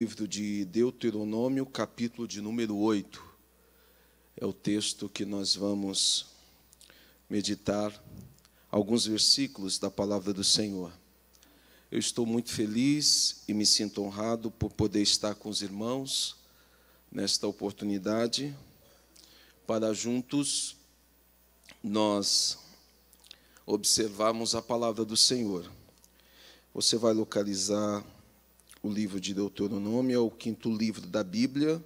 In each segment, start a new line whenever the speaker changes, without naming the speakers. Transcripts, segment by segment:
Livro de Deuteronômio, capítulo de número 8. É o texto que nós vamos meditar, alguns versículos da palavra do Senhor. Eu estou muito feliz e me sinto honrado por poder estar com os irmãos nesta oportunidade, para juntos nós observarmos a palavra do Senhor. Você vai localizar o livro de Deuteronômio, é o quinto livro da Bíblia,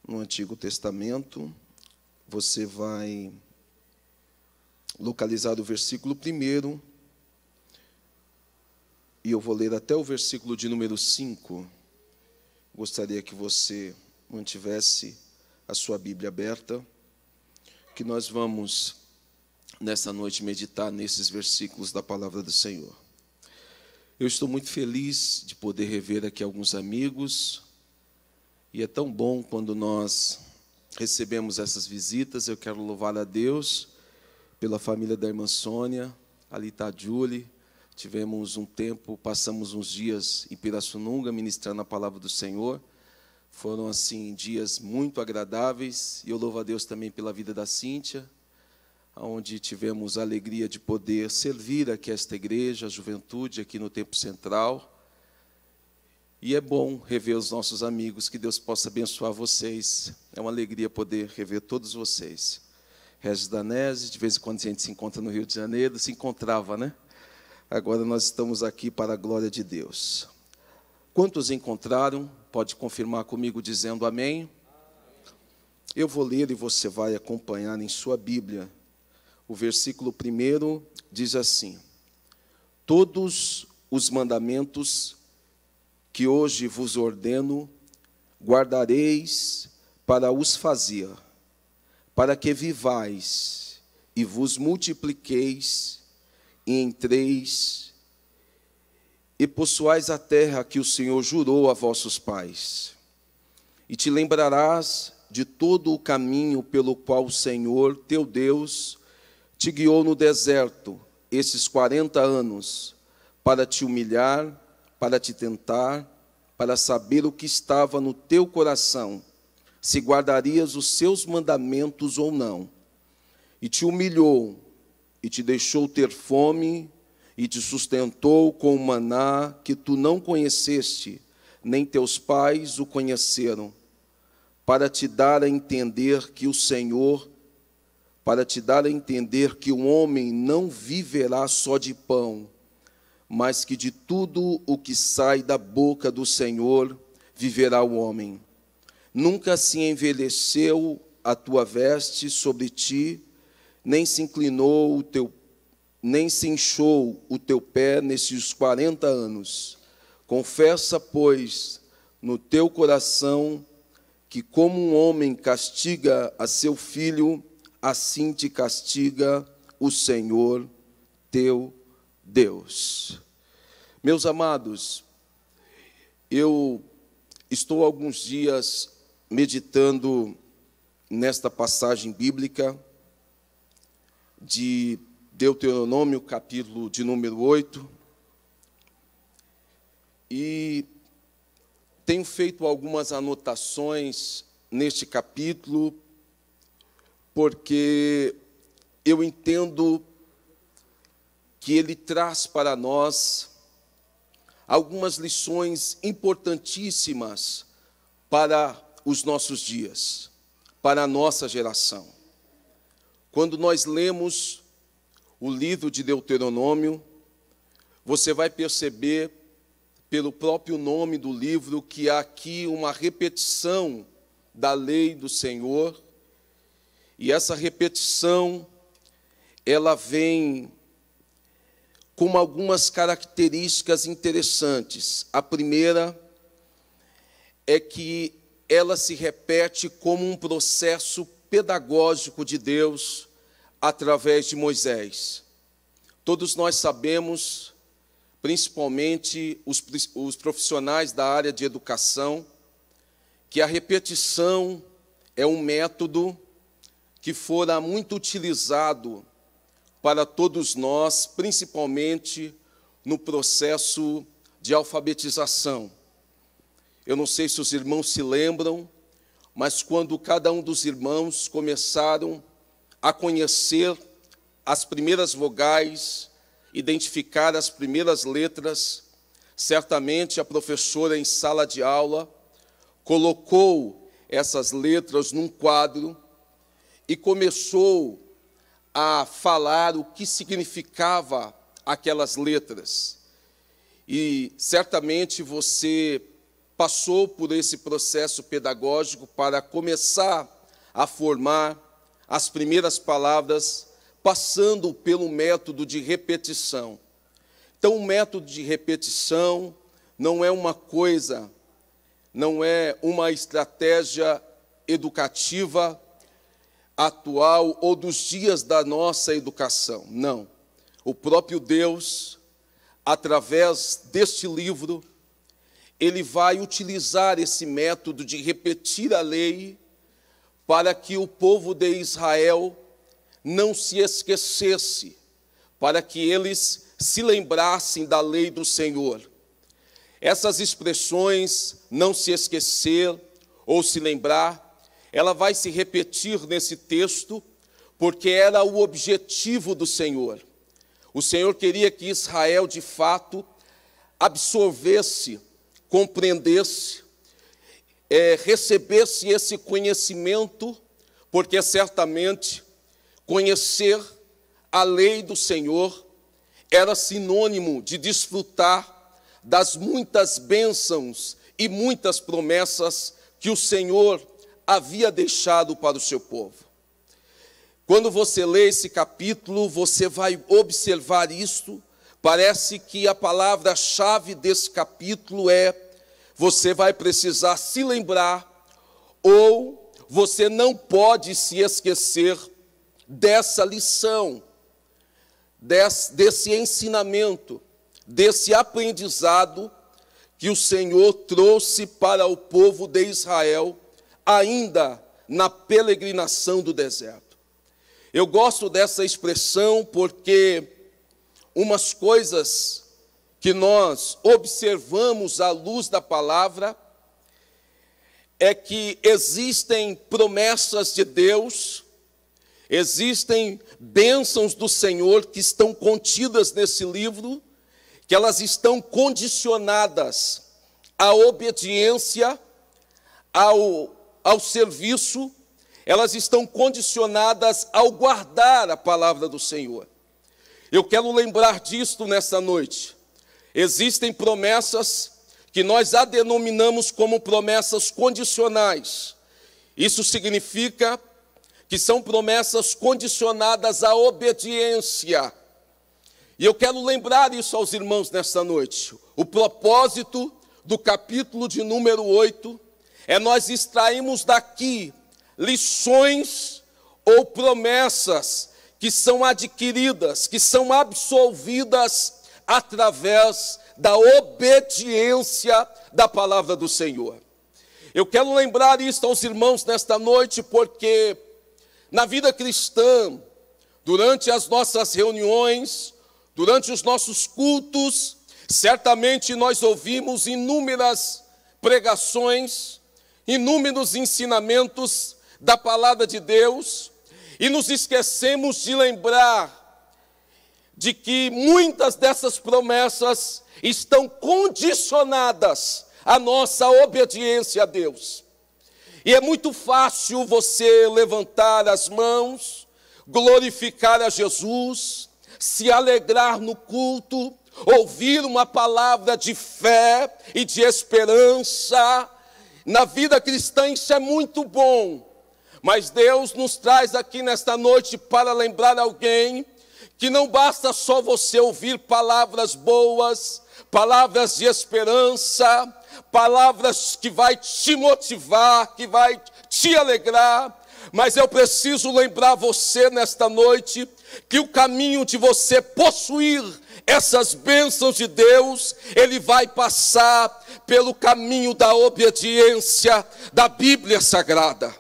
no Antigo Testamento. Você vai localizar o versículo 1, e eu vou ler até o versículo de número 5. Gostaria que você mantivesse a sua Bíblia aberta, que nós vamos, nessa noite, meditar nesses versículos da palavra do Senhor. Eu estou muito feliz de poder rever aqui alguns amigos, e é tão bom quando nós recebemos essas visitas. Eu quero louvar a Deus pela família da irmã Sônia, ali está a Julie. Tivemos um tempo, passamos uns dias em Pirassununga, ministrando a palavra do Senhor. Foram, assim, dias muito agradáveis, e eu louvo a Deus também pela vida da Cíntia, onde tivemos a alegria de poder servir aqui esta igreja, a juventude aqui no Templo Central. E é bom rever os nossos amigos, que Deus possa abençoar vocês. É uma alegria poder rever todos vocês. Regis Danese, de vez em quando a gente se encontra no Rio de Janeiro, se encontrava, né? Agora nós estamos aqui para a glória de Deus. Quantos encontraram? Pode confirmar comigo dizendo amém. Eu vou ler e você vai acompanhar em sua Bíblia. O versículo 1 diz assim: todos os mandamentos que hoje vos ordeno, guardareis para os fazer, para que vivais e vos multipliqueis, e entreis e possuais a terra que o Senhor jurou a vossos pais. E te lembrarás de todo o caminho pelo qual o Senhor, teu Deus, te guiou no deserto esses 40 anos, para te humilhar, para te tentar, para saber o que estava no teu coração, se guardarias os seus mandamentos ou não. E te humilhou, e te deixou ter fome, e te sustentou com o maná que tu não conheceste, nem teus pais o conheceram, para te dar a entender que o Senhor, para te dar a entender que o homem não viverá só de pão, mas que de tudo o que sai da boca do Senhor viverá o homem. Nunca se envelheceu a tua veste sobre ti, nem se inchou o teu pé nesses 40 anos. Confessa, pois, no teu coração que como um homem castiga a seu filho, assim te castiga o Senhor teu Deus. Meus amados, eu estou há alguns dias meditando nesta passagem bíblica de Deuteronômio, capítulo de número 8, e tenho feito algumas anotações neste capítulo, porque eu entendo que ele traz para nós algumas lições importantíssimas para os nossos dias, para a nossa geração. Quando nós lemos o livro de Deuteronômio, você vai perceber, pelo próprio nome do livro, que há aqui uma repetição da lei do Senhor. E essa repetição, ela vem com algumas características interessantes. A primeira é que ela se repete como um processo pedagógico de Deus através de Moisés. Todos nós sabemos, principalmente os profissionais da área de educação, que a repetição é um método que fora muito utilizado para todos nós, principalmente no processo de alfabetização. Eu não sei se os irmãos se lembram, mas quando cada um dos irmãos começaram a conhecer as primeiras vogais, identificar as primeiras letras, certamente a professora em sala de aula colocou essas letras num quadro e começou a falar o que significava aquelas letras. E certamente você passou por esse processo pedagógico para começar a formar as primeiras palavras, passando pelo método de repetição. Então, o método de repetição não é uma coisa, não é uma estratégia educativa atual ou dos dias da nossa educação. Não. O próprio Deus, através deste livro, ele vai utilizar esse método de repetir a lei para que o povo de Israel não se esquecesse, para que eles se lembrassem da lei do Senhor. Essas expressões, não se esquecer ou se lembrar, ela vai se repetir nesse texto, porque era o objetivo do Senhor. O Senhor queria que Israel, de fato, absorvesse, compreendesse, recebesse esse conhecimento, porque certamente conhecer a lei do Senhor era sinônimo de desfrutar das muitas bênçãos e muitas promessas que o Senhor havia deixado para o seu povo. Quando você lê esse capítulo, você vai observar isto. Parece que a palavra-chave desse capítulo é: você vai precisar se lembrar, ou você não pode se esquecer dessa lição, desse ensinamento, desse aprendizado que o Senhor trouxe para o povo de Israel, ainda na peregrinação do deserto. Eu gosto dessa expressão porque umas coisas que nós observamos à luz da palavra é que existem promessas de Deus, existem bênçãos do Senhor que estão contidas nesse livro, que elas estão condicionadas à obediência, ao serviço, elas estão condicionadas ao guardar a palavra do Senhor. Eu quero lembrar disto nesta noite. Existem promessas que nós a denominamos como promessas condicionais. Isso significa que são promessas condicionadas à obediência. E eu quero lembrar isso aos irmãos nesta noite. O propósito do capítulo de número 8 é nós extrairmos daqui lições ou promessas que são adquiridas, que são absolvidas através da obediência da palavra do Senhor. Eu quero lembrar isso aos irmãos nesta noite, porque na vida cristã, durante as nossas reuniões, durante os nossos cultos, certamente nós ouvimos inúmeras pregações, inúmeros ensinamentos da palavra de Deus, e nos esquecemos de lembrar de que muitas dessas promessas estão condicionadas à nossa obediência a Deus. E é muito fácil você levantar as mãos, glorificar a Jesus, se alegrar no culto, ouvir uma palavra de fé e de esperança. Na vida cristã isso é muito bom, mas Deus nos traz aqui nesta noite para lembrar alguém que não basta só você ouvir palavras boas, palavras de esperança, palavras que vai te motivar, que vai te alegrar, mas eu preciso lembrar você nesta noite que o caminho de você possuir essas bênçãos de Deus, ele vai passar pelo caminho da obediência da Bíblia Sagrada.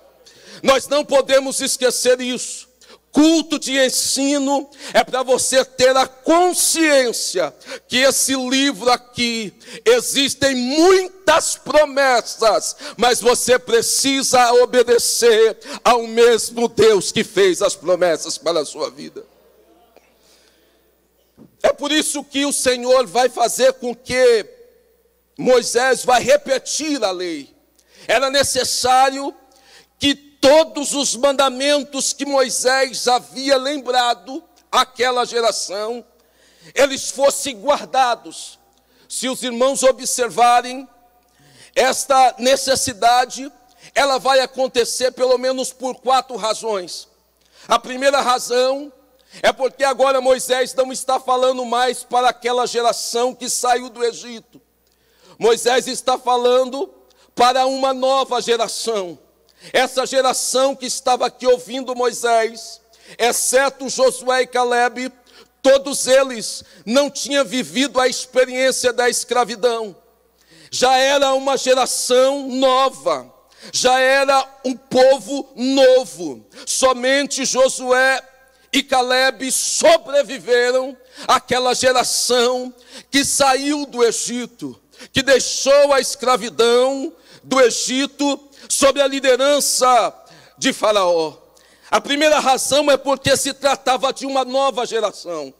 Nós não podemos esquecer isso. culto de ensino é para você ter a consciência que esse livro aqui, existem muitas promessas, mas você precisa obedecer ao mesmo Deus que fez as promessas para a sua vida. É por isso que o Senhor vai fazer com que Moisés vai repetir a lei. Era necessário que todos os mandamentos que Moisés havia lembrado àquela geração, eles fossem guardados. Se os irmãos observarem, esta necessidade, ela vai acontecer pelo menos por 4 razões. A primeira razão é porque agora Moisés não está falando mais para aquela geração que saiu do Egito. Moisés está falando para uma nova geração. Essa geração que estava aqui ouvindo Moisés, exceto Josué e Calebe, todos eles não tinham vivido a experiência da escravidão. Já era uma geração nova, já era um povo novo. Somente Josué e Calebe sobreviveram àquela geração que saiu do Egito, que deixou a escravidão do Egito sob a liderança de Faraó. A primeira razão é porque se tratava de uma nova geração.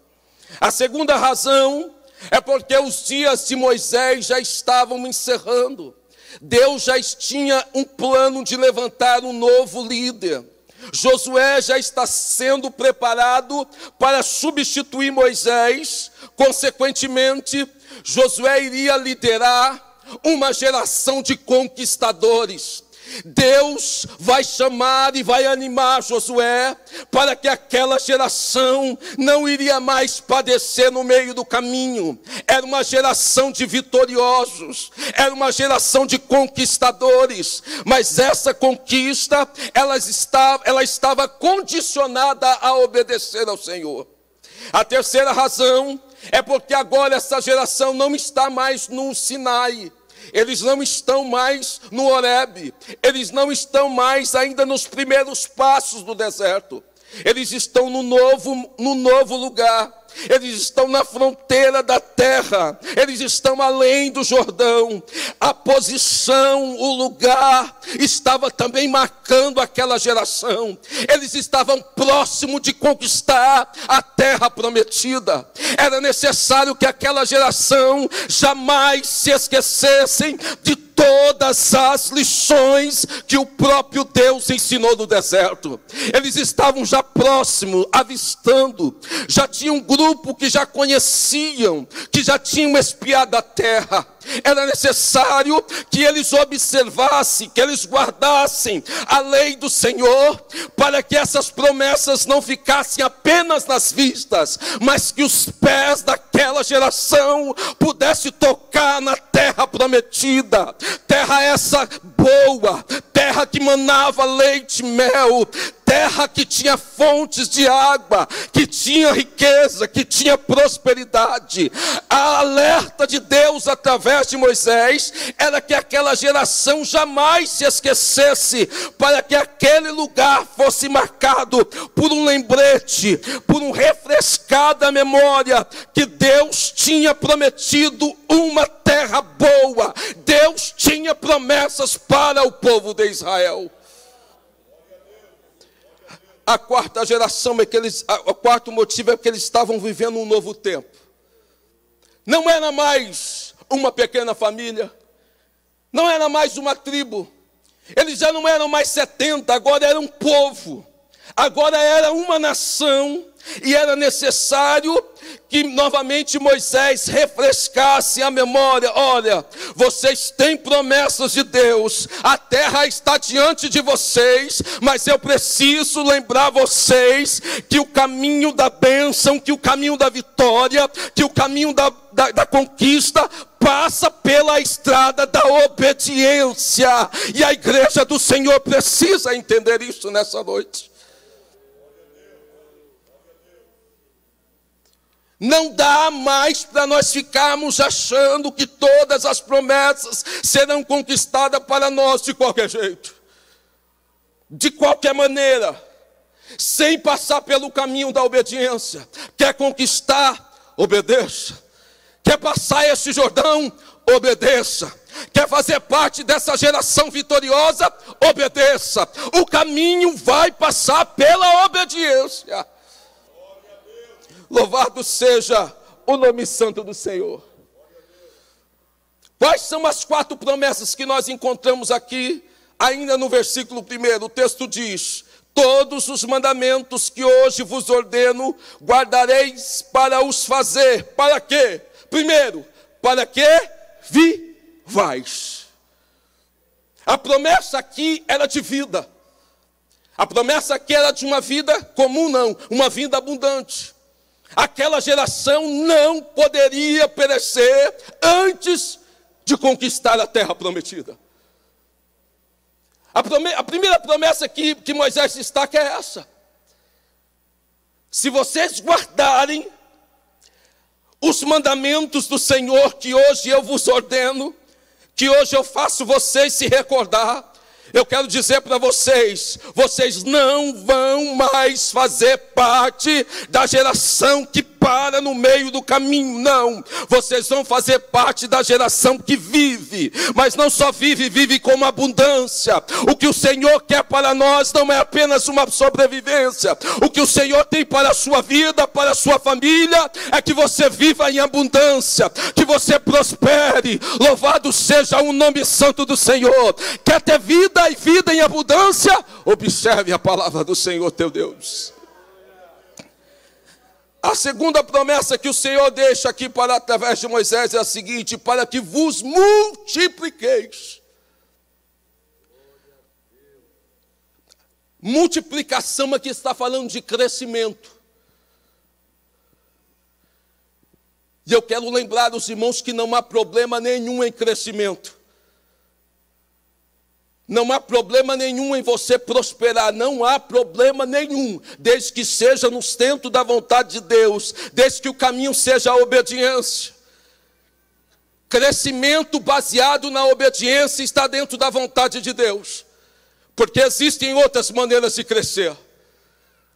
A segunda razão é porque os dias de Moisés já estavam encerrando. Deus já tinha um plano de levantar um novo líder. Josué já está sendo preparado para substituir Moisés. Consequentemente, Josué iria liderar uma geração de conquistadores. Deus vai chamar e vai animar Josué para que aquela geração não iria mais padecer no meio do caminho. Era uma geração de vitoriosos, era uma geração de conquistadores, mas essa conquista, ela estava condicionada a obedecer ao Senhor. A terceira razão é porque agora essa geração não está mais no Sinai. Eles não estão mais no Horebe, eles não estão mais ainda nos primeiros passos do deserto. Eles estão no novo lugar. Eles estão na fronteira da terra. Eles estão além do Jordão. A posição, o lugar estava também marcando aquela geração. Eles estavam próximos de conquistar a terra prometida. Era necessário que aquela geração jamais se esquecessem de todas as lições que o próprio Deus ensinou no deserto. Eles estavam já próximos, avistando, já tinha um grupo que já conheciam, que já tinham espiado a terra. Era necessário que eles observassem, que eles guardassem a lei do Senhor, para que essas promessas não ficassem apenas nas vistas, mas que os pés daquela geração pudessem tocar na terra prometida. Terra essa boa, terra que manava leite e mel, terra que tinha fontes de água, que tinha riqueza, que tinha prosperidade. A alerta de Deus através de Moisés era que aquela geração jamais se esquecesse, para que aquele lugar fosse marcado por um lembrete, por um refrescar da memória, que Deus tinha prometido uma terra boa. Deus tinha promessas para o povo de Israel. A quarta geração é que o quarto motivo é que eles estavam vivendo um novo tempo. Não era mais uma pequena família, não era mais uma tribo. Eles já não eram mais 70, agora era um povo. Agora era uma nação. E era necessário que novamente Moisés refrescasse a memória. Olha, vocês têm promessas de Deus, a terra está diante de vocês, mas eu preciso lembrar vocês que o caminho da bênção, que o caminho da vitória, que o caminho da conquista passa pela estrada da obediência. E a igreja do Senhor precisa entender isso nessa noite. Não dá mais para nós ficarmos achando que todas as promessas serão conquistadas para nós de qualquer jeito, de qualquer maneira. sem passar pelo caminho da obediência. Quer conquistar? Obedeça. Quer passar esse Jordão? Obedeça. Quer fazer parte dessa geração vitoriosa? Obedeça. O caminho vai passar pela obediência. Louvado seja o nome santo do Senhor. Quais são as 4 promessas que nós encontramos aqui? Ainda no versículo 1, o texto diz: todos os mandamentos que hoje vos ordeno, guardareis para os fazer. Para quê? Primeiro, para que vivais. A promessa aqui era de vida. A promessa aqui era de uma vida comum, não, uma vida abundante. Aquela geração não poderia perecer antes de conquistar a terra prometida. A primeira promessa que Moisés destaca é essa: se vocês guardarem os mandamentos do Senhor que hoje eu vos ordeno, que hoje eu faço vocês se recordar, eu quero dizer para vocês, vocês não vão mais fazer parte da geração que para no meio do caminho, não. Vocês vão fazer parte da geração que vive, mas não só vive, vive com abundância. O que o Senhor quer para nós não é apenas uma sobrevivência. O que o Senhor tem para a sua vida, para a sua família, é que você viva em abundância, que você prospere. Louvado seja o nome santo do Senhor. Quer ter vida e vida em abundância? Observe a palavra do Senhor teu Deus. A segunda promessa que o Senhor deixa aqui para através de Moisés é a seguinte: para que vos multipliqueis. Multiplicação aqui está falando de crescimento. E eu quero lembrar os irmãos que não há problema nenhum em crescimento. Não há problema nenhum em você prosperar, não há problema nenhum, desde que seja no centro da vontade de Deus, desde que o caminho seja a obediência. Crescimento baseado na obediência está dentro da vontade de Deus, porque existem outras maneiras de crescer.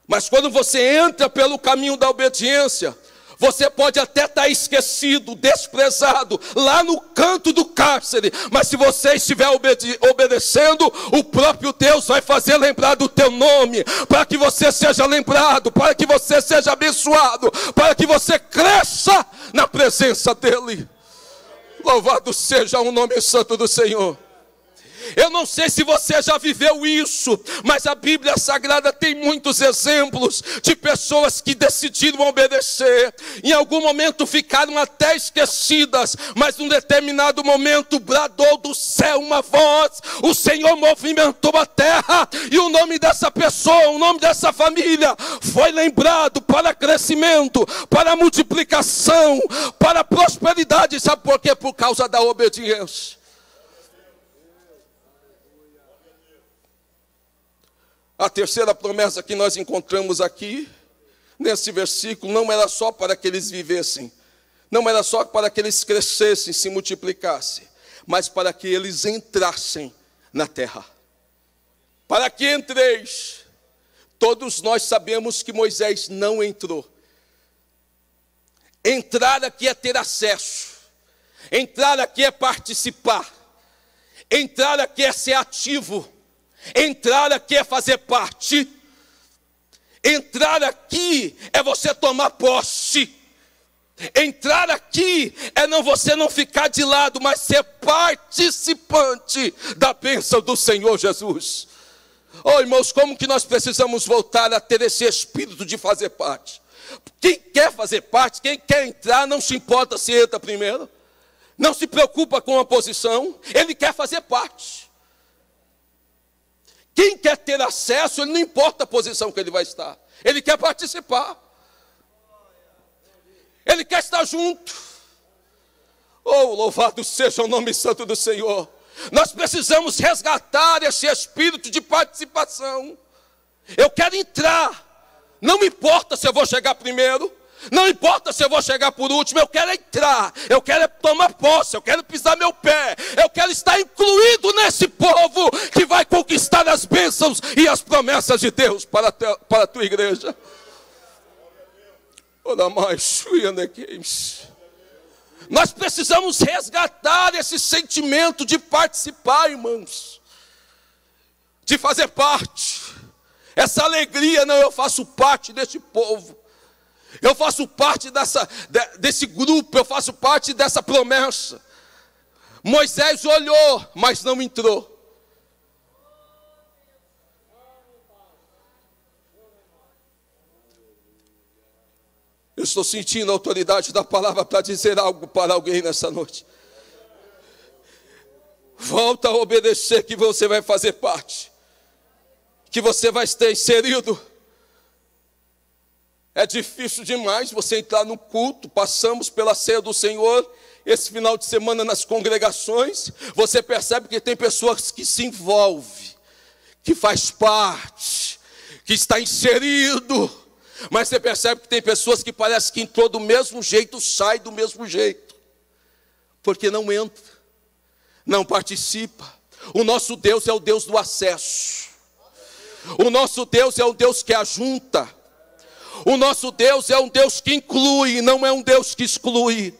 Mas quando você entra pelo caminho da obediência, você pode até estar esquecido, desprezado, lá no canto do cárcere, mas se você estiver obedecendo, o próprio Deus vai fazer lembrar do teu nome, para que você seja lembrado, para que você seja abençoado, para que você cresça na presença dEle. Louvado seja o nome santo do Senhor. Eu não sei se você já viveu isso, mas a Bíblia Sagrada tem muitos exemplos de pessoas que decidiram obedecer. Em algum momento ficaram até esquecidas, mas num determinado momento bradou do céu uma voz. O Senhor movimentou a terra e o nome dessa pessoa, o nome dessa família foi lembrado para crescimento, para multiplicação, para prosperidade. Sabe por quê? Por causa da obediência. A terceira promessa que nós encontramos aqui, nesse versículo, não era só para que eles vivessem, não era só para que eles crescessem, se multiplicassem, mas para que eles entrassem na terra. Para que entreis. Todos nós sabemos que Moisés não entrou. Entrar aqui é ter acesso, entrar aqui é participar, entrar aqui é ser ativo, entrar aqui é fazer parte. Entrar aqui é você tomar posse. Entrar aqui é você não ficar de lado, mas ser participante da bênção do Senhor Jesus. Oh, irmãos, como que nós precisamos voltar a ter esse espírito de fazer parte? Quem quer fazer parte, quem quer entrar, não se importa se entra primeiro, não se preocupa com a posição, ele quer fazer parte. Quem quer ter acesso, ele não importa a posição que ele vai estar. Ele quer participar. Ele quer estar junto. Oh, louvado seja o nome santo do Senhor. Nós precisamos resgatar esse espírito de participação. Eu quero entrar. Não me importa se eu vou chegar primeiro. Não importa se eu vou chegar por último, eu quero entrar, eu quero tomar posse, eu quero pisar meu pé, eu quero estar incluído nesse povo que vai conquistar a as bênçãos e as promessas de Deus para a tua igreja. Nós precisamos resgatar esse sentimento de participar, irmãos, de fazer parte. Essa alegria, não, eu faço parte desse povo, eu faço parte desse grupo, eu faço parte dessa promessa. Moisés olhou, mas não entrou. Eu estou sentindo a autoridade da palavra para dizer algo para alguém nessa noite. Volta a obedecer, que você vai fazer parte, que você vai estar inserido. É difícil demais você entrar no culto. Passamos pela ceia do Senhor esse final de semana nas congregações. Você percebe que tem pessoas que se envolvem, que faz parte, que está inserido. Mas você percebe que tem pessoas que parece que entrou do mesmo jeito, sai do mesmo jeito, porque não entra, não participa. O nosso Deus é o Deus do acesso. O nosso Deus é o Deus que ajunta. O nosso Deus é um Deus que inclui, não é um Deus que exclui.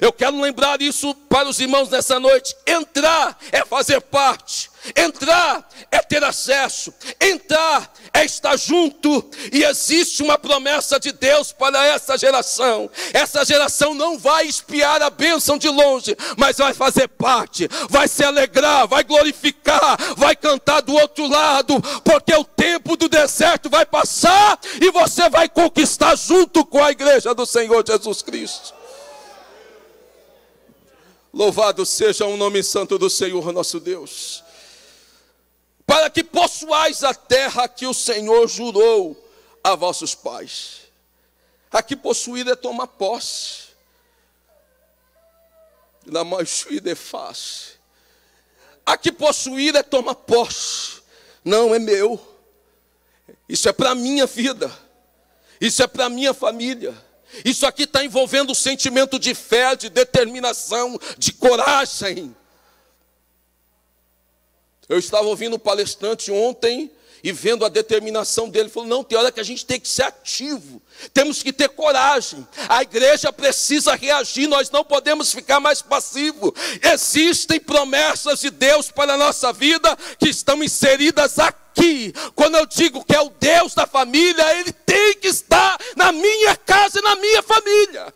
Eu quero lembrar isso para os irmãos nessa noite. Entrar é fazer parte. Entrar é ter acesso. Entrar é estar junto. E existe uma promessa de Deus para essa geração. Essa geração não vai espiar a bênção de longe, mas vai fazer parte, vai se alegrar, vai glorificar, vai cantar do outro lado, porque o tempo do deserto vai passar e você vai conquistar junto com a igreja do Senhor Jesus Cristo. Louvado seja o nome santo do Senhor nosso Deus. Para que possuais a terra que o Senhor jurou a vossos pais. Aqui possuir é tomar posse. Aqui possuir é tomar posse. Não é meu. Isso é para a minha vida. Isso é para a minha família. Isso aqui está envolvendo o sentimento de fé, de determinação, de coragem. Eu estava ouvindo um palestrante ontem e vendo a determinação dele. Ele falou, não, tem hora que a gente tem que ser ativo. Temos que ter coragem. A igreja precisa reagir, nós não podemos ficar mais passivos. Existem promessas de Deus para a nossa vida que estão inseridas aqui. Quando eu digo que é o Deus da família, Ele tem que estar na minha casa e na minha família.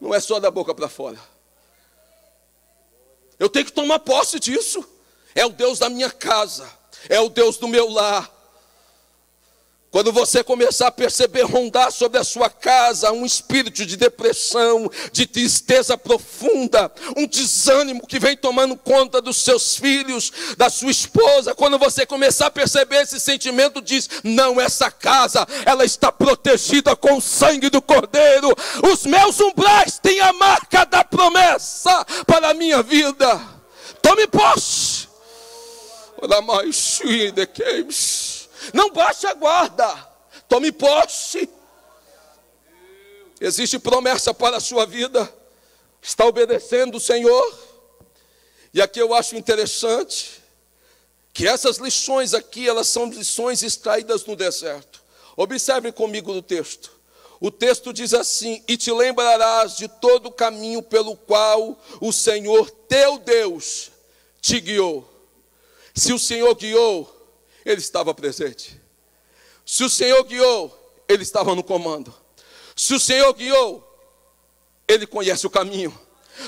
Não é só da boca para fora. Eu tenho que tomar posse disso. É o Deus da minha casa, é o Deus do meu lar. Quando você começar a perceber, rondar sobre a sua casa um espírito de depressão, de tristeza profunda, um desânimo que vem tomando conta dos seus filhos, da sua esposa, quando você começar a perceber esse sentimento, diz, não, essa casa, ela está protegida com o sangue do Cordeiro. Os meus umbrais têm a marca da promessa para a minha vida. Tome posse. Não baixe a guarda, tome posse. Existe promessa para a sua vida. Está obedecendo o Senhor. E aqui eu acho interessante que essas lições aqui, elas são lições extraídas no deserto. Observem comigo no texto. O texto diz assim, e te lembrarás de todo o caminho pelo qual o Senhor teu Deus te guiou. Se o Senhor guiou, Ele estava presente. Se o Senhor guiou, Ele estava no comando. Se o Senhor guiou, Ele conhece o caminho.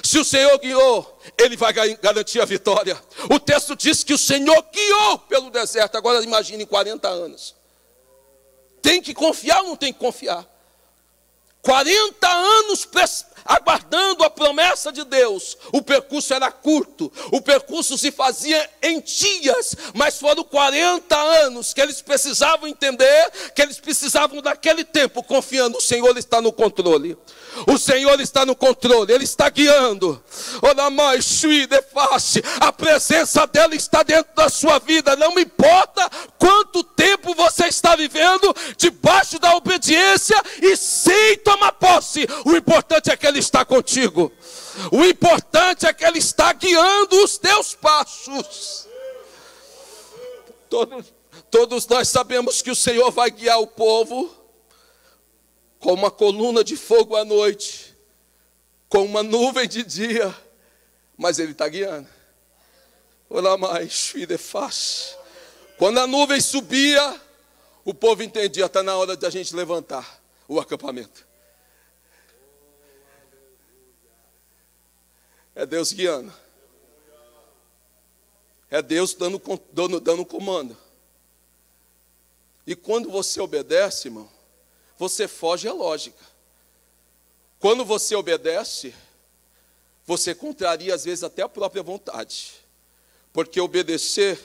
Se o Senhor guiou, Ele vai garantir a vitória. O texto diz que o Senhor guiou pelo deserto. Agora imagine 40 anos. Tem que confiar ou não tem que confiar? 40 anos aguardando a promessa de Deus. O percurso era curto, o percurso se fazia em dias, mas foram 40 anos que eles precisavam entender, que eles precisavam daquele tempo, confiando, o Senhor está no controle. O Senhor está no controle, Ele está guiando. A presença dEle está dentro da sua vida. Não importa quanto tempo você está vivendo debaixo da obediência e sem tomar posse. O importante é que Ele está contigo. O importante é que Ele está guiando os teus passos. Todos nós sabemos que o Senhor vai guiar o povo com uma coluna de fogo à noite, com uma nuvem de dia, mas Ele está guiando. Olá mais, filho, é fácil. Quando a nuvem subia, o povo entendia, está na hora de a gente levantar o acampamento. É Deus guiando. É Deus dando comando. E quando você obedece, irmão, você foge à lógica. Quando você obedece, você contraria às vezes até a própria vontade. Porque obedecer,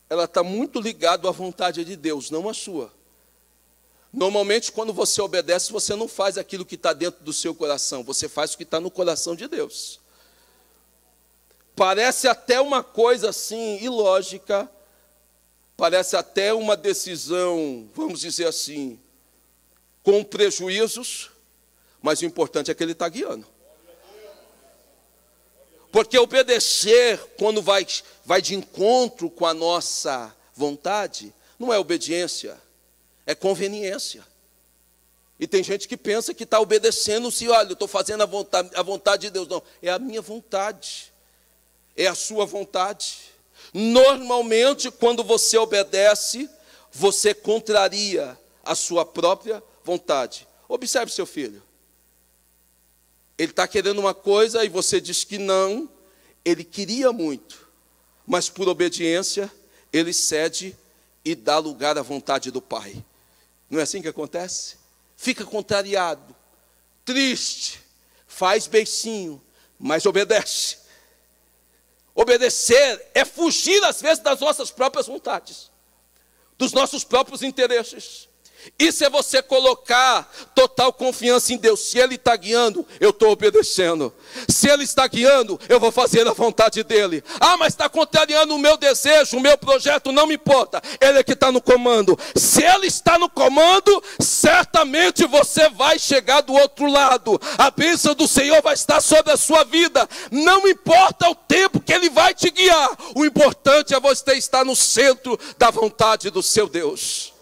ela está muito ligada à vontade de Deus, não à sua. Normalmente quando você obedece, você não faz aquilo que está dentro do seu coração, você faz o que está no coração de Deus. Parece até uma coisa assim, ilógica, parece até uma decisão, vamos dizer assim, com prejuízos, mas o importante é que Ele está guiando. Porque obedecer, quando vai de encontro com a nossa vontade, não é obediência, é conveniência. E tem gente que pensa que está obedecendo, se olha, eu estou fazendo a vontade de Deus. Não, é a minha vontade, é a sua vontade. Normalmente, quando você obedece, você contraria a sua própria vontade. Observe seu filho. Ele está querendo uma coisa e você diz que não. Ele queria muito, mas por obediência, ele cede e dá lugar à vontade do pai. Não é assim que acontece? Fica contrariado, triste, faz beicinho, mas obedece. Obedecer é fugir, às vezes, das nossas próprias vontades, dos nossos próprios interesses. Isso é você colocar total confiança em Deus. Se Ele está guiando, eu estou obedecendo. Se Ele está guiando, eu vou fazer a vontade dEle. Ah, mas está contrariando o meu desejo, o meu projeto, não me importa. Ele é que está no comando. Se Ele está no comando, certamente você vai chegar do outro lado. A bênção do Senhor vai estar sobre a sua vida. Não importa o tempo que Ele vai te guiar. O importante é você estar no centro da vontade do seu Deus.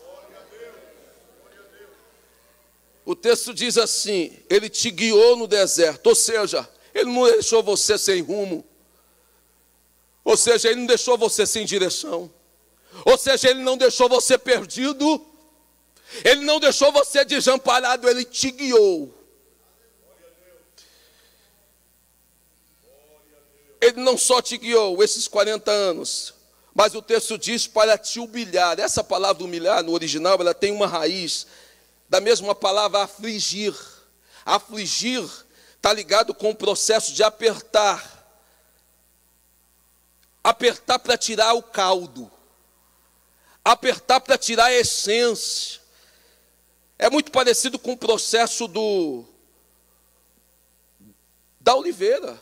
O texto diz assim, Ele te guiou no deserto, ou seja, Ele não deixou você sem rumo, ou seja, Ele não deixou você sem direção, ou seja, Ele não deixou você perdido, Ele não deixou você desamparado, Ele te guiou. Ele não só te guiou esses 40 anos, mas o texto diz para te humilhar. Essa palavra humilhar, no original, ela tem uma raiz da mesma palavra afligir. Afligir está ligado com o processo de apertar. Apertar para tirar o caldo. Apertar para tirar a essência. É muito parecido com o processo da oliveira.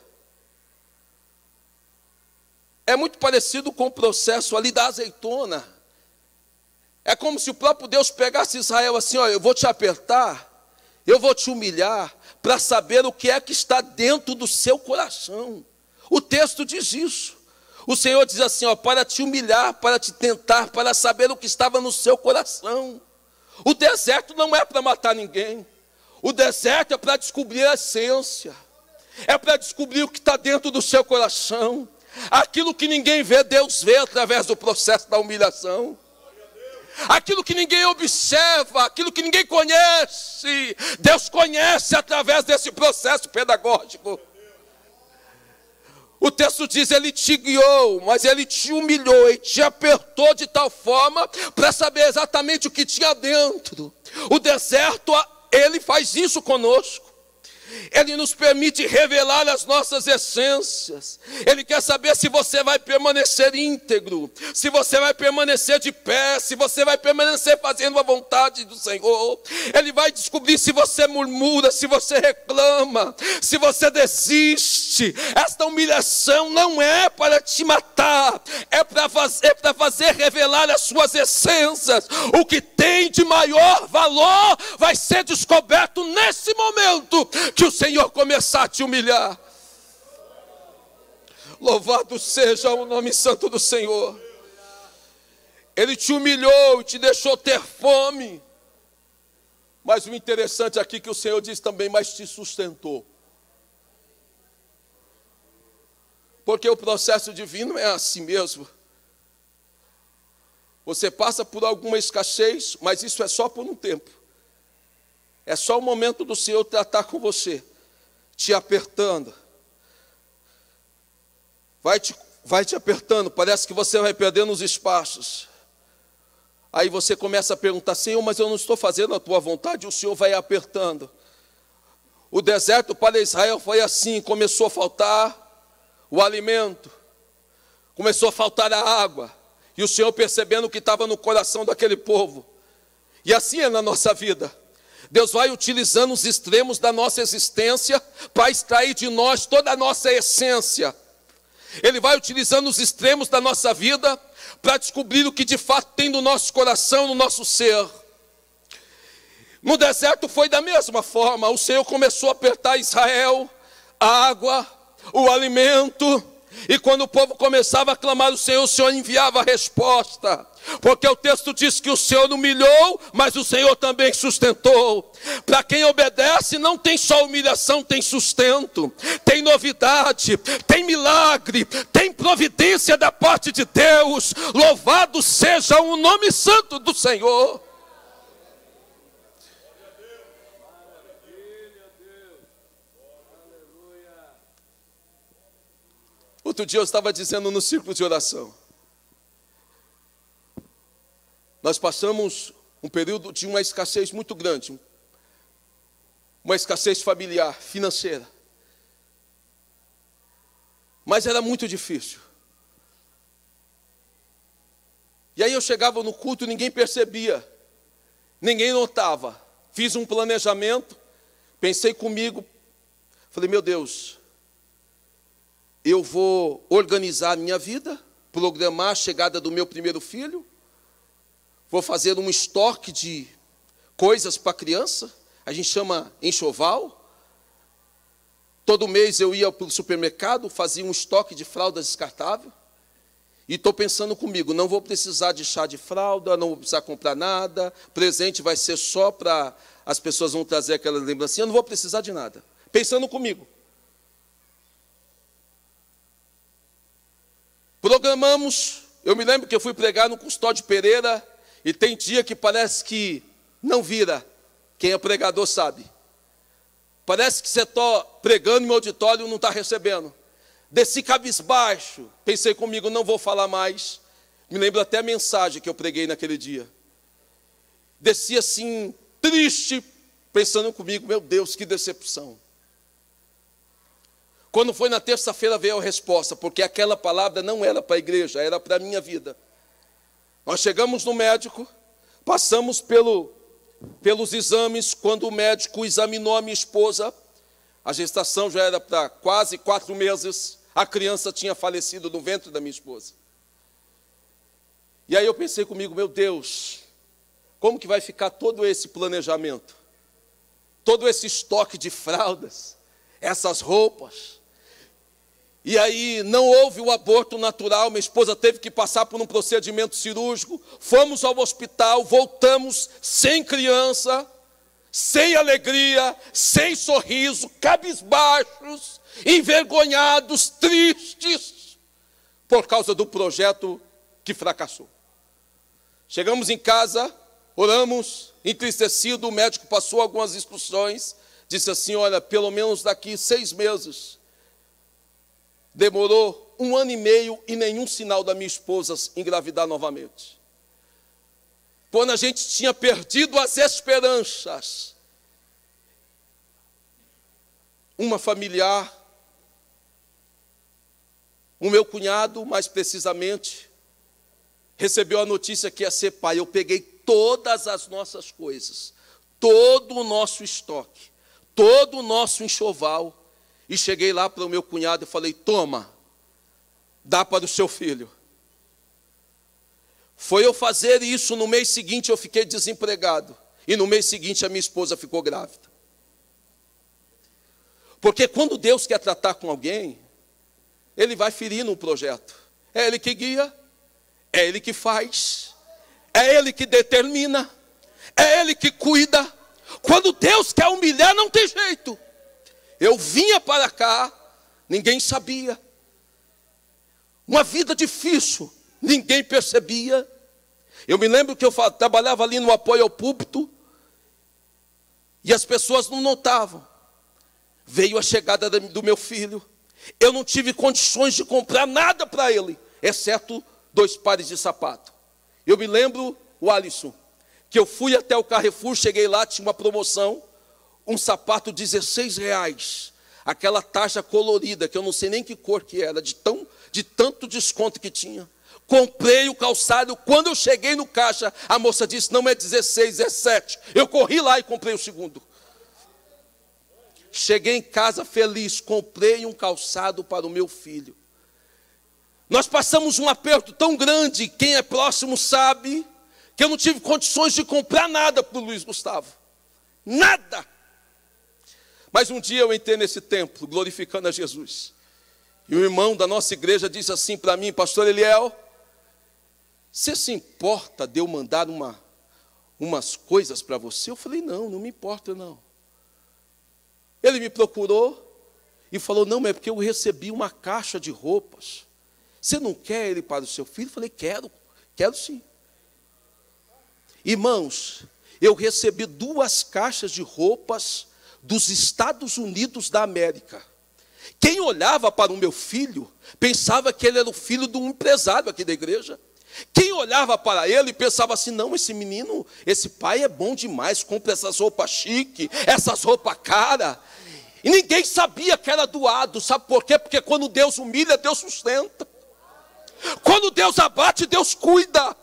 É muito parecido com o processo ali da azeitona. É como se o próprio Deus pegasse Israel assim, olha, eu vou te apertar, eu vou te humilhar, para saber o que é que está dentro do seu coração. O texto diz isso. O Senhor diz assim, ó, para te humilhar, para te tentar, para saber o que estava no seu coração. O deserto não é para matar ninguém. O deserto é para descobrir a essência. É para descobrir o que está dentro do seu coração. Aquilo que ninguém vê, Deus vê através do processo da humilhação. Aquilo que ninguém observa, aquilo que ninguém conhece, Deus conhece através desse processo pedagógico. O texto diz, Ele te guiou, mas Ele te humilhou e te apertou de tal forma para saber exatamente o que tinha dentro. O deserto, Ele faz isso conosco. Ele nos permite revelar as nossas essências. Ele quer saber se você vai permanecer íntegro, se você vai permanecer de pé, se você vai permanecer fazendo a vontade do Senhor. Ele vai descobrir se você murmura, se você reclama, se você desiste. Esta humilhação não é para te matar, é para fazer revelar as suas essências. O que tem de maior valor vai ser descoberto nesse momento que o Senhor começar a te humilhar. Louvado seja o nome santo do Senhor. Ele te humilhou e te deixou ter fome. Mas o interessante aqui é que o Senhor diz também, mas te sustentou. Porque o processo divino é assim mesmo. Você passa por alguma escassez, mas isso é só por um tempo. É só o momento do Senhor tratar com você, te apertando. Vai te apertando, parece que você vai perdendo os espaços. Aí você começa a perguntar, Senhor, mas eu não estou fazendo a tua vontade, e o Senhor vai apertando. O deserto para Israel foi assim, começou a faltar o alimento, começou a faltar a água, e o Senhor percebendo o que estava no coração daquele povo. E assim é na nossa vida. Deus vai utilizando os extremos da nossa existência para extrair de nós toda a nossa essência. Ele vai utilizando os extremos da nossa vida para descobrir o que de fato tem no nosso coração, no nosso ser. No deserto foi da mesma forma. O Senhor começou a apertar Israel, a água, o alimento. E quando o povo começava a clamar o Senhor enviava a resposta. Porque o texto diz que o Senhor humilhou, mas o Senhor também sustentou. Para quem obedece, não tem só humilhação, tem sustento, tem novidade, tem milagre, tem providência da parte de Deus. Louvado seja o nome santo do Senhor. Outro dia eu estava dizendo no círculo de oração. Nós passamos um período de uma escassez muito grande. Uma escassez familiar, financeira. Mas era muito difícil. E aí eu chegava no culto e ninguém percebia. Ninguém notava. Fiz um planejamento. Pensei comigo. Falei, meu Deus, eu vou organizar a minha vida, programar a chegada do meu primeiro filho, vou fazer um estoque de coisas para a criança, a gente chama enxoval. Todo mês eu ia para o supermercado, fazia um estoque de fraldas descartáveis, e estou pensando comigo, não vou precisar de chá de fralda, não vou precisar comprar nada, presente vai ser só para as pessoas vão trazer aquela lembrancinha, não vou precisar de nada. Pensando comigo. Programamos, eu me lembro que eu fui pregar no Custódio Pereira, e tem dia que parece que não vira, quem é pregador sabe. Parece que você está pregando no meu auditório e não está recebendo. Desci cabisbaixo, pensei comigo, não vou falar mais. Me lembro até a mensagem que eu preguei naquele dia. Desci assim, triste, pensando comigo, meu Deus, que decepção. Quando foi na terça-feira veio a resposta, porque aquela palavra não era para a igreja, era para a minha vida. Nós chegamos no médico, passamos pelos exames. Quando o médico examinou a minha esposa, a gestação já era para quase 4 meses, a criança tinha falecido no ventre da minha esposa. E aí eu pensei comigo, meu Deus, como que vai ficar todo esse planejamento? Todo esse estoque de fraldas, essas roupas. E aí não houve o aborto natural, minha esposa teve que passar por um procedimento cirúrgico, fomos ao hospital, voltamos sem criança, sem alegria, sem sorriso, cabisbaixos, envergonhados, tristes, por causa do projeto que fracassou. Chegamos em casa, oramos, entristecido, o médico passou algumas instruções, disse assim, olha, pelo menos daqui 6 meses, demorou 1 ano e meio e nenhum sinal da minha esposa engravidar novamente. Quando a gente tinha perdido as esperanças, uma familiar, o meu cunhado, mais precisamente, recebeu a notícia que ia ser pai. Eu peguei todas as nossas coisas, todo o nosso estoque, todo o nosso enxoval, e cheguei lá para o meu cunhado e falei: toma, dá para o seu filho. Foi eu fazer isso, no mês seguinte eu fiquei desempregado, e no mês seguinte a minha esposa ficou grávida. Porque quando Deus quer tratar com alguém, Ele vai ferir no projeto. É Ele que guia, é Ele que faz, é Ele que determina, é Ele que cuida. Quando Deus quer humilhar, não tem jeito. Eu vinha para cá, ninguém sabia. Uma vida difícil, ninguém percebia. Eu me lembro que eu trabalhava ali no apoio ao púlpito, e as pessoas não notavam. Veio a chegada do meu filho. Eu não tive condições de comprar nada para ele, exceto 2 pares de sapato. Eu me lembro, o Alisson, que eu fui até o Carrefour, cheguei lá, tinha uma promoção, um sapato R$16, aquela taxa colorida, que eu não sei nem que cor que era, de tanto desconto que tinha. Comprei o calçado. Quando eu cheguei no caixa, a moça disse: não é 16, é 7. Eu corri lá e comprei o segundo. Cheguei em casa feliz, comprei um calçado para o meu filho. Nós passamos um aperto tão grande, quem é próximo sabe, que eu não tive condições de comprar nada para o Luiz Gustavo. Nada. Mas um dia eu entrei nesse templo, glorificando a Jesus. E o irmão da nossa igreja disse assim para mim: pastor Eliel, você se importa de eu mandar umas coisas para você? Eu falei: não me importa não. Ele me procurou e falou: não, é porque eu recebi uma caixa de roupas. Você não quer ele para o seu filho? Eu falei: quero sim. Irmãos, eu recebi 2 caixas de roupas dos Estados Unidos da América. Quem olhava para o meu filho, pensava que ele era o filho de um empresário aqui da igreja. Quem olhava para ele pensava assim: não, esse menino, esse pai é bom demais, compra essas roupas chiques, essas roupas caras. E ninguém sabia que era doado. Sabe por quê? Porque quando Deus humilha, Deus sustenta. Quando Deus abate, Deus cuida.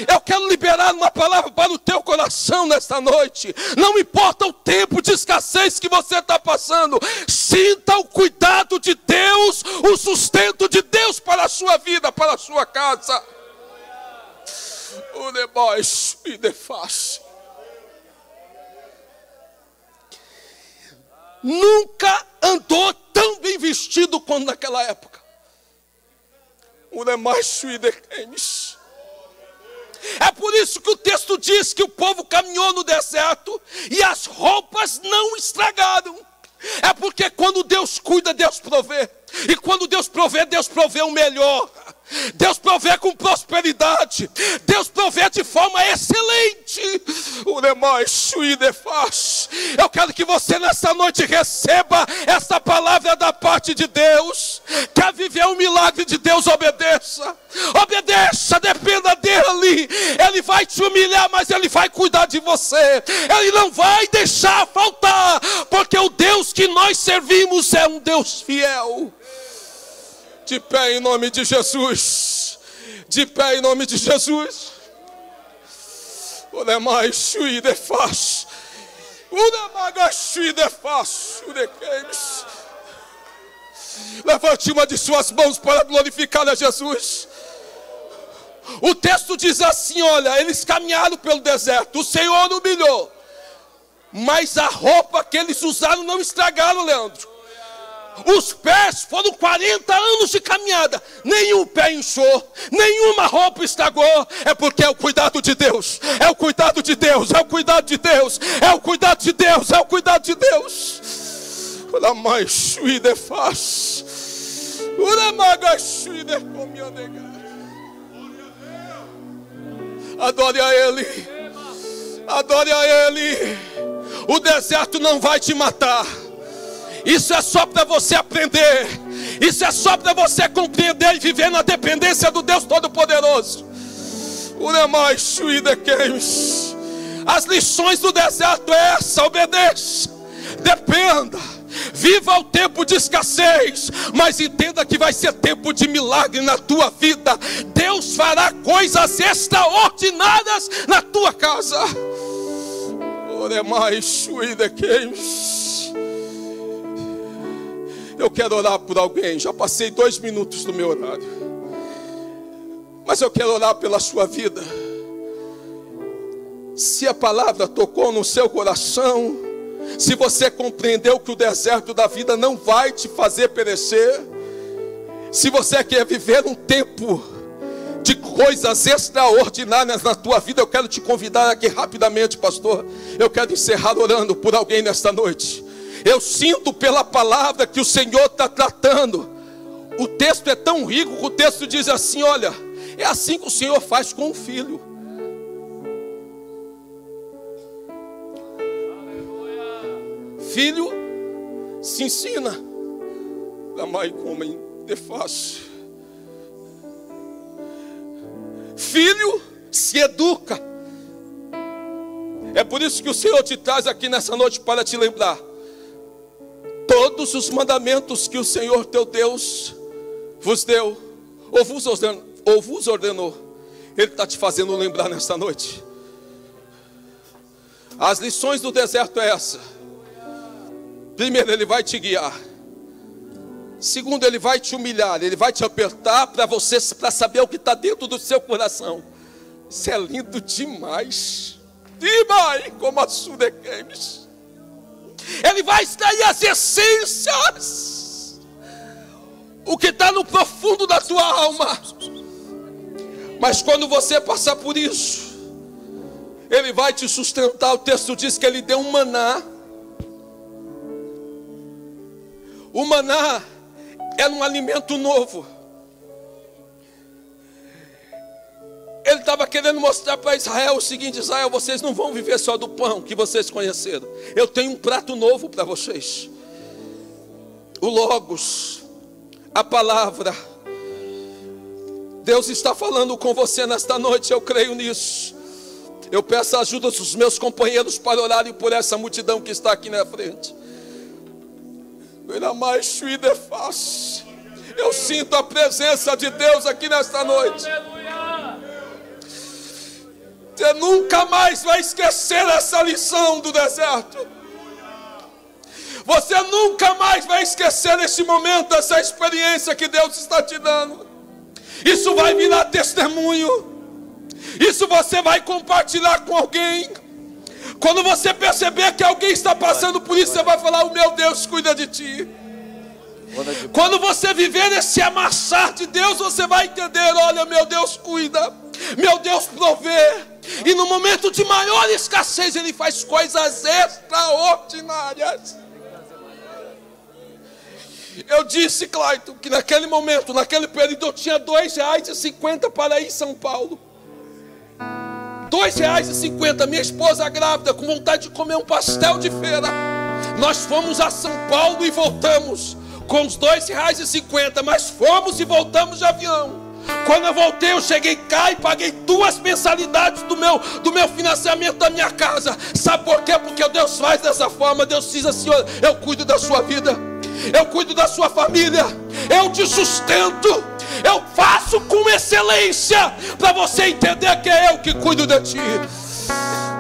Eu quero liberar uma palavra para o teu coração nesta noite. Não importa o tempo de escassez que você está passando, sinta o cuidado de Deus, o sustento de Deus para a sua vida, para a sua casa. Nunca andou tão bem vestido quanto naquela época. É por isso que o texto diz que o povo caminhou no deserto e as roupas não estragaram. É porque quando Deus cuida, Deus provê. E quando Deus provê o melhor. Deus provê com prosperidade. Deus provê de forma excelente. Eu quero que você nessa noite receba essa palavra da parte de Deus. Quer viver o milagre de Deus? Obedeça. Obedeça, dependa dele. Ele vai te humilhar, mas ele vai cuidar de você. Ele não vai deixar faltar, porque o Deus que nós servimos é um Deus fiel. De pé em nome de Jesus. De pé em nome de Jesus. Levante uma de suas mãos para glorificar a Jesus. O texto diz assim: olha, eles caminharam pelo deserto, o Senhor humilhou, mas a roupa que eles usaram não estragaram, Leandro. Os pés foram 40 anos de caminhada, nenhum pé inchou, nenhuma roupa estragou. É porque é o cuidado de Deus, é o cuidado de Deus, é o cuidado de Deus, é o cuidado de Deus, é o cuidado de Deus. Adore a Ele, adore a Ele. O deserto não vai te matar. Isso é só para você aprender. Isso é só para você compreender e viver na dependência do Deus Todo-Poderoso. As lições do deserto é essa: obedeça, dependa, viva o tempo de escassez, mas entenda que vai ser tempo de milagre na tua vida. Deus fará coisas extraordinárias na tua casa. Eu quero orar por alguém. Já passei 2 minutos do meu horário, mas eu quero orar pela sua vida. Se a palavra tocou no seu coração, se você compreendeu que o deserto da vida não vai te fazer perecer, se você quer viver um tempo de coisas extraordinárias na tua vida, eu quero te convidar aqui rapidamente, pastor. Eu quero encerrar orando por alguém nesta noite. Eu sinto pela palavra que o Senhor está tratando. O texto é tão rico que o texto diz assim: olha, é assim que o Senhor faz com o filho. Filho se ensina, da mãe como é fácil. Filho se educa. É por isso que o Senhor te traz aqui nessa noite para te lembrar todos os mandamentos que o Senhor teu Deus vos deu ou vos ordenou. Ele está te fazendo lembrar nesta noite. As lições do deserto é essa. Primeiro, Ele vai te guiar. Segundo, Ele vai te humilhar. Ele vai te apertar para saber o que está dentro do seu coração. Isso é lindo demais. Demais, como a Sudequemes. Ele vai extrair as essências, o que está no profundo da tua alma. Mas quando você passar por isso, Ele vai te sustentar. O texto diz que Ele deu um maná. O maná era um alimento novo. Ele estava querendo mostrar para Israel o seguinte: Israel, vocês não vão viver só do pão que vocês conheceram. Eu tenho um prato novo para vocês. O Logos, a palavra. Deus está falando com você nesta noite, eu creio nisso. Eu peço a ajuda dos meus companheiros para orarem por essa multidão que está aqui na frente. Eu sinto a presença de Deus aqui nesta noite. Você nunca mais vai esquecer essa lição do deserto. Você nunca mais vai esquecer esse momento, essa experiência que Deus está te dando. Isso vai virar testemunho. Isso você vai compartilhar com alguém. Quando você perceber que alguém está passando por isso, você vai falar: o meu Deus cuida de ti. Quando você viver esse amassar de Deus, você vai entender: olha, meu Deus cuida, meu Deus provê. E no momento de maior escassez, Ele faz coisas extraordinárias. Eu disse, Clayton, que naquele momento, naquele período, eu tinha R$2,50 para ir em São Paulo. R$2,50, minha esposa grávida, com vontade de comer um pastel de feira. Nós fomos a São Paulo e voltamos com os R$2,50, mas fomos e voltamos de avião. Quando eu voltei, eu cheguei cá e paguei 2 mensalidades do meu financiamento da minha casa. Sabe por quê? Porque Deus faz dessa forma. Deus diz assim: olha, eu cuido da sua vida, eu cuido da sua família, eu te sustento, eu faço com excelência, para você entender que é eu que cuido de ti.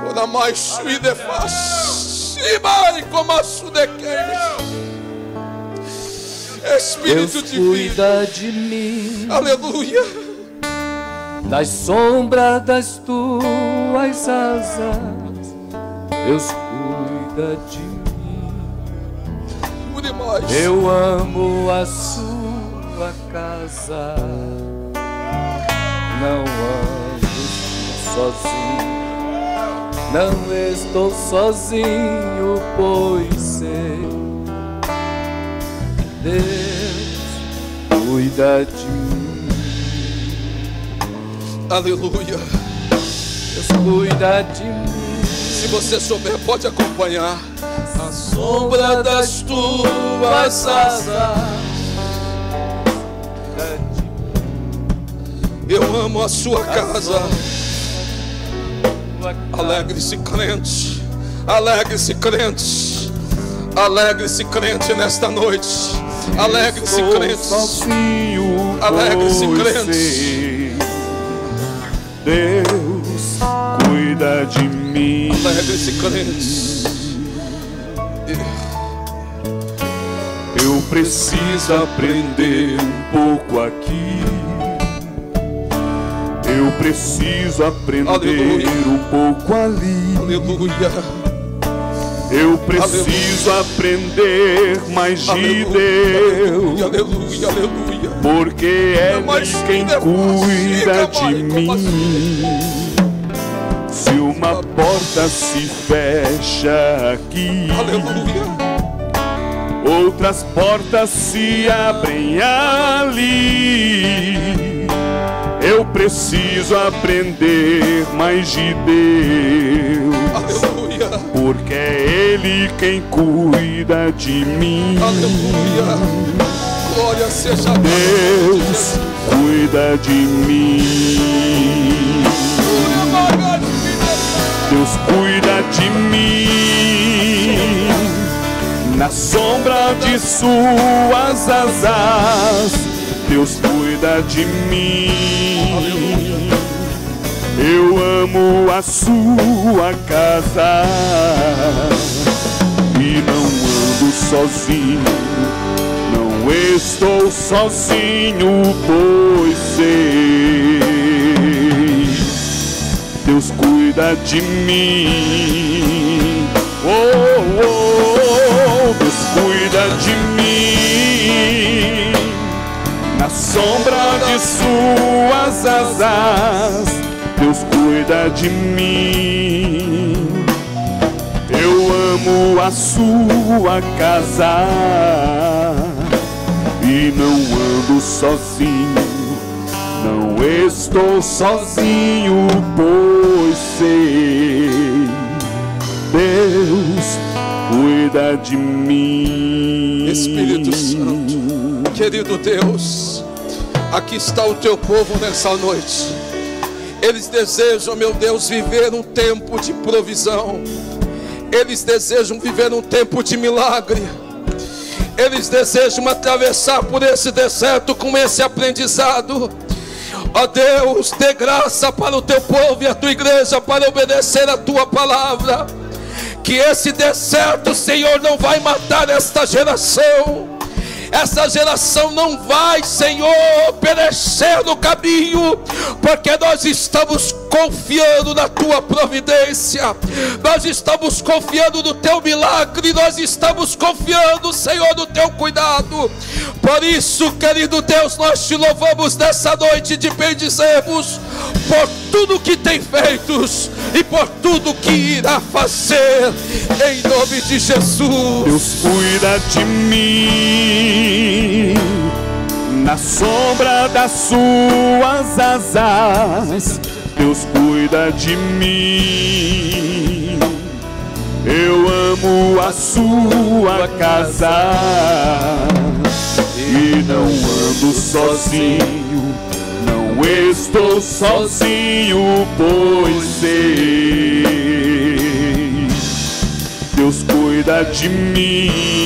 Ora mais suíde faz, e vai como a sudequemes. Espírito
Deus cuida de mim,
aleluia,
nas sombras das tuas asas. Deus cuida de mim. Eu amo a sua casa, não ando sozinho, não estou sozinho, pois sei. Deus cuida de mim.
Aleluia.
Deus cuida de mim.
Se você souber, pode acompanhar.
A sombra das tuas asas.
Eu amo a sua casa.
tua casa.
Alegre-se, crente. Alegre-se, crente. Alegre-se, crente, nesta noite. Alegre-se, crente. Alegre-se, crente.
Deus cuida de mim.
Alegre-se, crente.
Eu preciso aprender um pouco aqui. Eu preciso aprender
Aleluia.
um pouco ali.
Aleluia.
Eu preciso aprender mais de Deus.
Aleluia, aleluia.
Porque é Ele quem cuida de mim. Se uma porta se fecha aqui,
Aleluia.
outras portas se abrem ali. Eu preciso aprender mais de Deus.
Aleluia.
Porque é Ele quem cuida de mim.
Aleluia. Glória seja a
Deus cuida de mim. Deus cuida de mim. Na sombra de suas asas, Deus cuida de mim. Eu amo a sua casa e não ando sozinho. Não estou sozinho, pois sei, Deus cuida de mim. Oh, oh, oh, Deus cuida de mim. Na sombra de suas asas, Deus cuida de mim. Eu amo a sua casa e não ando sozinho. Não estou sozinho, pois sei, Deus cuida de mim.
Espírito Santo, querido Deus, aqui está o teu povo nessa noite. Eles desejam, meu Deus, viver um tempo de provisão. Eles desejam viver um tempo de milagre. Eles desejam atravessar por esse deserto com esse aprendizado. Ó Deus, dê graça para o teu povo e a tua igreja para obedecer a tua palavra. Que esse deserto, Senhor, não vai matar esta geração. Essa geração não vai, Senhor, perecer no caminho, porque nós estamos confiando na tua providência, nós estamos confiando no teu milagre, nós estamos confiando, Senhor, no teu cuidado. Por isso, querido Deus, nós te louvamos nessa noite, te bendizemos por tudo que tem feito e por tudo que irá fazer, em nome de Jesus.
Deus cuida de mim. Na sombra das suas asas, Deus cuida de mim. Eu amo a sua casa e não ando sozinho. Não estou sozinho, pois sei, Deus cuida de mim.